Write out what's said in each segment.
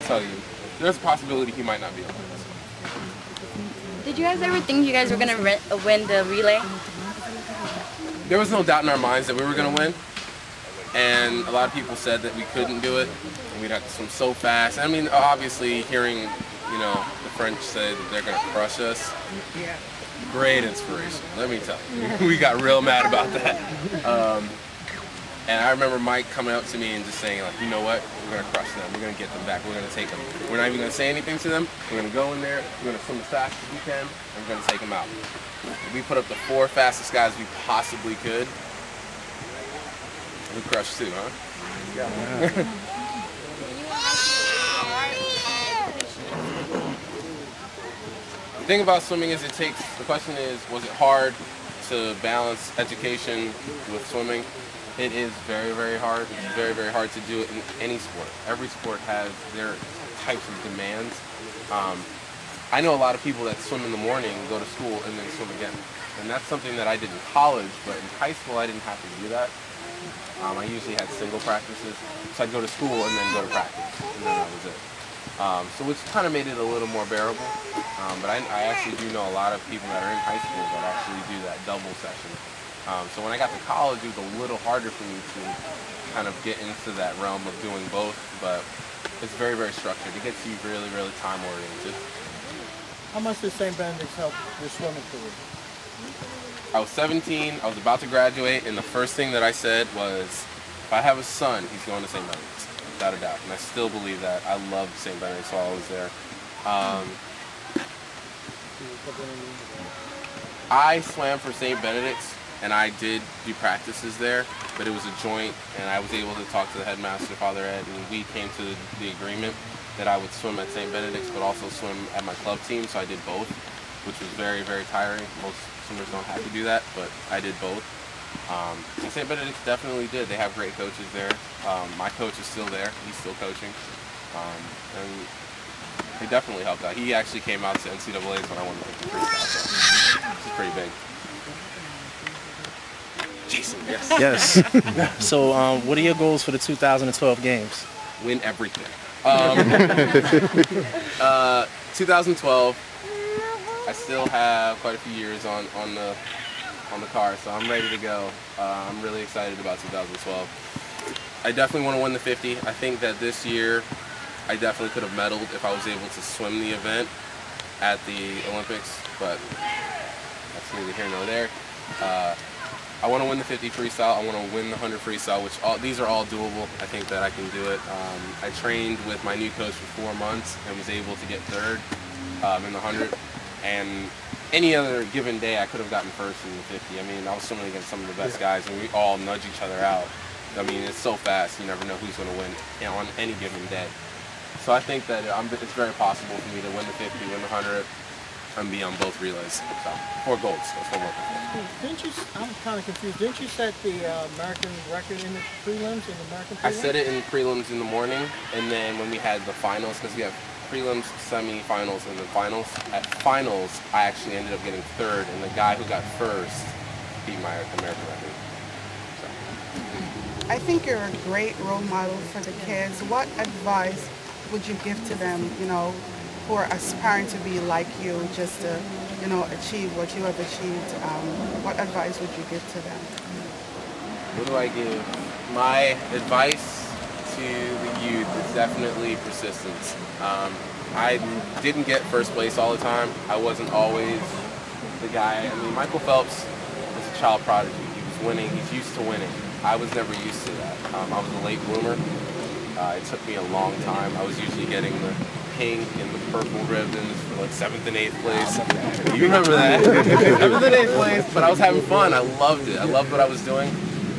tell you, there's a possibility he might not be on the list. Did you guys ever think you guys were going to win the relay? There was no doubt in our minds that we were going to win. And a lot of people said that we couldn't do it. And we'd have to swim so fast. I mean, obviously, hearing, you know, the French say that they're going to crush us. Yeah. Great inspiration, let me tell you. We got real mad about that. And I remember Mike coming up to me and just saying, like, you know what? We're going to crush them. We're going to get them back. We're going to take them. We're not even going to say anything to them. We're going to go in there. We're going to swim as fast as we can. And we're going to take them out. We put up the 4 fastest guys we possibly could. We crushed too, huh? Yeah. The thing about swimming is the question is, was it hard to balance education with swimming? It is very, very hard. It's very, very hard to do it in any sport. Every sport has their types of demands. I know a lot of people that swim in the morning, go to school, and then swim again. And that's something that I did in college, but in high school I didn't have to do that. I usually had single practices, so I'd go to school and then go to practice, and then that was it. So which kind of made it a little more bearable. But I actually do know a lot of people that are in high school that actually do that double session. So when I got to college, it was a little harder for me to kind of get into that realm of doing both, but it's very, very structured. It gets you really, really time-oriented. How much does St. Benedict's help your swimming career? I was 17, I was about to graduate, and the first thing that I said was, if I have a son, he's going to St. Benedict's, without a doubt. And I still believe that. I loved St. Benedict's while I was there. I swam for St. Benedict's, and I did do practices there, but it was a joint, and I was able to talk to the headmaster, Father Ed, and we came to the agreement that I would swim at St. Benedict's, but also swim at my club team, so I did both, which was very, very tiring. Most swimmers don't have to do that, but I did both. And St. Benedict's definitely did. They have great coaches there. My coach is still there. He's still coaching. And they definitely helped out. He actually came out to NCAA's when I won the 50 freestyle, so this is pretty big. Jason, yes. Yes. So what are your goals for the 2012 games? Win everything. 2012, I still have quite a few years on the car, so I'm ready to go. I'm really excited about 2012. I definitely want to win the 50. I think that this year I definitely could have medaled if I was able to swim the event at the Olympics, but that's neither here nor there. I want to win the 50 freestyle. I want to win the 100 freestyle, which these are all doable. I think that I can do it. I trained with my new coach for 4 months and was able to get third in the 100. And any other given day, I could have gotten first in the 50. I mean, I was swimming against some of the best guys, and we all nudge each other out. I mean, it's so fast, you never know who's going to win, you know, on any given day. So I think that it's very possible for me to win the 50, win the 100, and be on both relays. So 4 golds. That's what I'm working for. Didn't you? I'm kind of confused. Didn't you set the American record in the prelims in the American prelims? I set it in prelims in the morning, and then when we had the finals, because we have prelims, semi-finals, and then finals. At finals, I actually ended up getting third, and the guy who got first beat my American record. So. I think you're a great role model for the kids. What advice would you give to them, you know, who are aspiring to be like you, just to, you know, achieve what you have achieved? What advice would you give to them? What do I give? My advice to the youth is definitely persistence. I didn't get first place all the time. I wasn't always the guy. I mean, Michael Phelps was a child prodigy. He was winning. He's used to winning. I was never used to that. I was a late bloomer. It took me a long time. I was usually getting the pink and the purple ribbons for like 7th and 8th place. You remember that? 7th and 8th place, but I was having fun. I loved it. I loved what I was doing,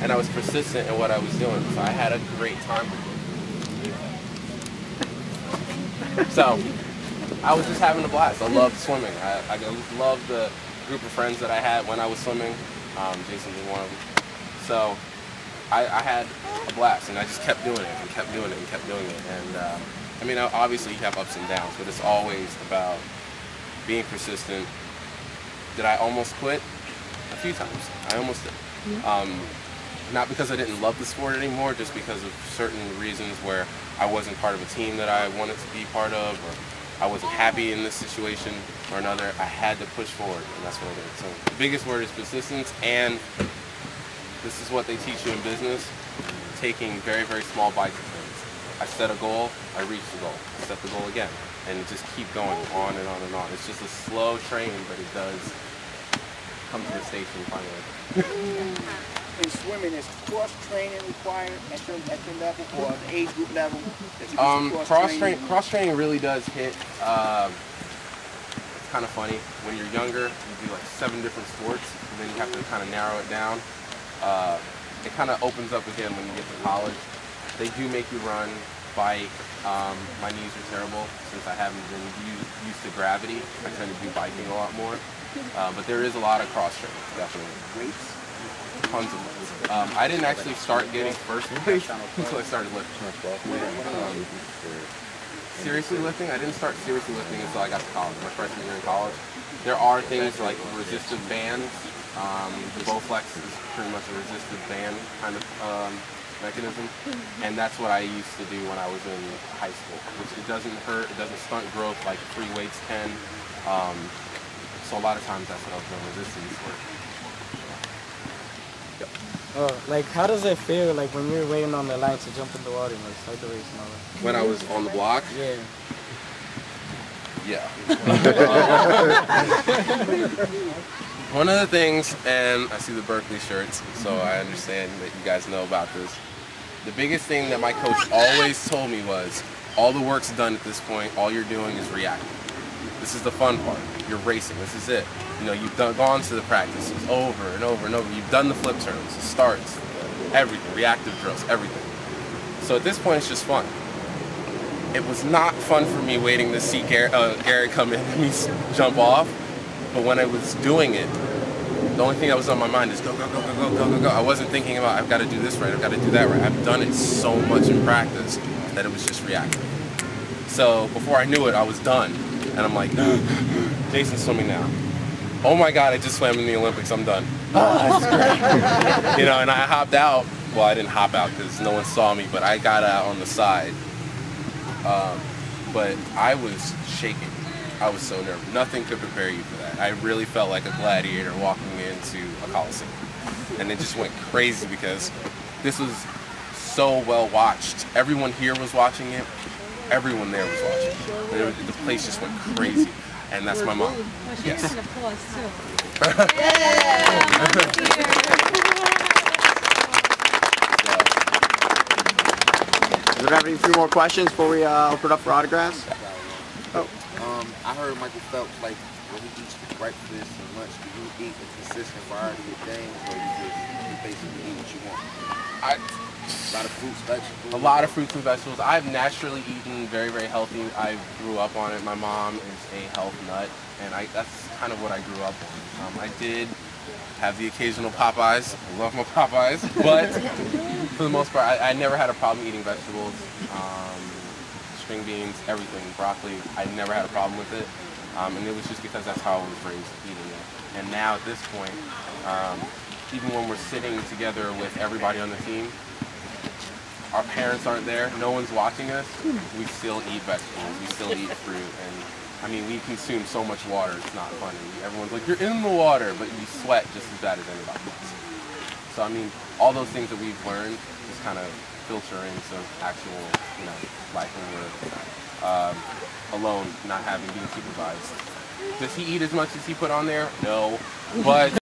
and I was persistent in what I was doing. So I had a great time. So I was just having a blast. I loved swimming. I loved the group of friends that I had when I was swimming. Jason was one of them. So I had a blast, and I just kept doing it and kept doing it and kept doing it. And I mean, obviously you have ups and downs, but it's always about being persistent. Did I almost quit? A few times. I almost did. not because I didn't love the sport anymore, just because of certain reasons where I wasn't part of a team that I wanted to be part of, or I wasn't happy in this situation or another. I had to push forward, and that's what I did. So the biggest word is persistence, and this is what they teach you in business, taking very, very small bites of things. I set a goal, I reach the goal. I set the goal again, and just keep going on and on and on. It's just a slow train, but it does come to the station finally. In swimming, is cross-training required at your level or the age group level? Cross-training really does hit. It's kind of funny. When you're younger, you do like 7 different sports, and then you have to kind of narrow it down. It kind of opens up again when you get to college. They do make you run, bike. My knees are terrible since I haven't been used to gravity. I tend to do biking a lot more. But there is a lot of cross-training, definitely. Weights? Tons of weights. I didn't actually start getting first weights until I started lifting. Seriously lifting? I didn't start seriously lifting until I got to college, my freshman year in college. There are things like resistive bands. The Bowflex is pretty much a resistive band kind of mechanism, and that's what I used to do when I was in high school, which it doesn't hurt, it doesn't stunt growth like free weights can. So a lot of times that's what I was doing, resistance work. Like, how does it feel, like, when you're waiting on the line to jump in the water and like start the race and all that? When I was on the block? Yeah. Yeah. One of the things, and I see the Berkeley shirts, so I understand that you guys know about this. The biggest thing that my coach always told me was, all the work's done at this point, all you're doing is reacting. This is the fun part. You're racing, this is it. You know, you've gone to the practices over and over and over. You've done the flip turns, the starts, everything, reactive drills, everything. So at this point, it's just fun. It was not fun for me waiting to see Gary come in and me jump off, but when I was doing it, the only thing that was on my mind is go, go, go, go, go, go, go, go. I wasn't thinking about, I've got to do this right, I've got to do that right. I've done it so much in practice that it was just reactive. So before I knew it, I was done. And I'm like, Jason's swimming now. Oh my God, I just swam in the Olympics, I'm done. Oh, this is great. You know, and I hopped out. Well, I didn't hop out because no one saw me, but I got out on the side. But I was shaking. I was so nervous. Nothing could prepare you for that. I really felt like a gladiator walking into a coliseum. And it just went crazy because this was so well watched. Everyone here was watching it. Everyone there was watching. The place just went crazy. And that's my mom. Yes. Do we have a few more questions before we open it up for autographs? Oh. I heard Michael Phelps, like, when he eats breakfast and lunch, do you eat a consistent variety of things, or you basically eat what you want? A lot of fruits, vegetables? A lot of fruits and vegetables. I've naturally eaten very, very healthy. I grew up on it. My mom is a health nut, and that's kind of what I grew up on. I did have the occasional Popeyes. I love my Popeyes, but for the most part, I never had a problem eating vegetables. String beans, everything, broccoli, I never had a problem with it. And it was just because that's how I was raised eating it. And now at this point, even when we're sitting together with everybody on the team, our parents aren't there, no one's watching us, we still eat vegetables, we still eat fruit, and I mean, we consume so much water, it's not funny. Everyone's like, you're in the water, but you sweat just as bad as anybody else. So I mean, all those things that we've learned just kind of filter into actual, you know, life when we're alone, not being supervised. Does he eat as much as he put on there? No, but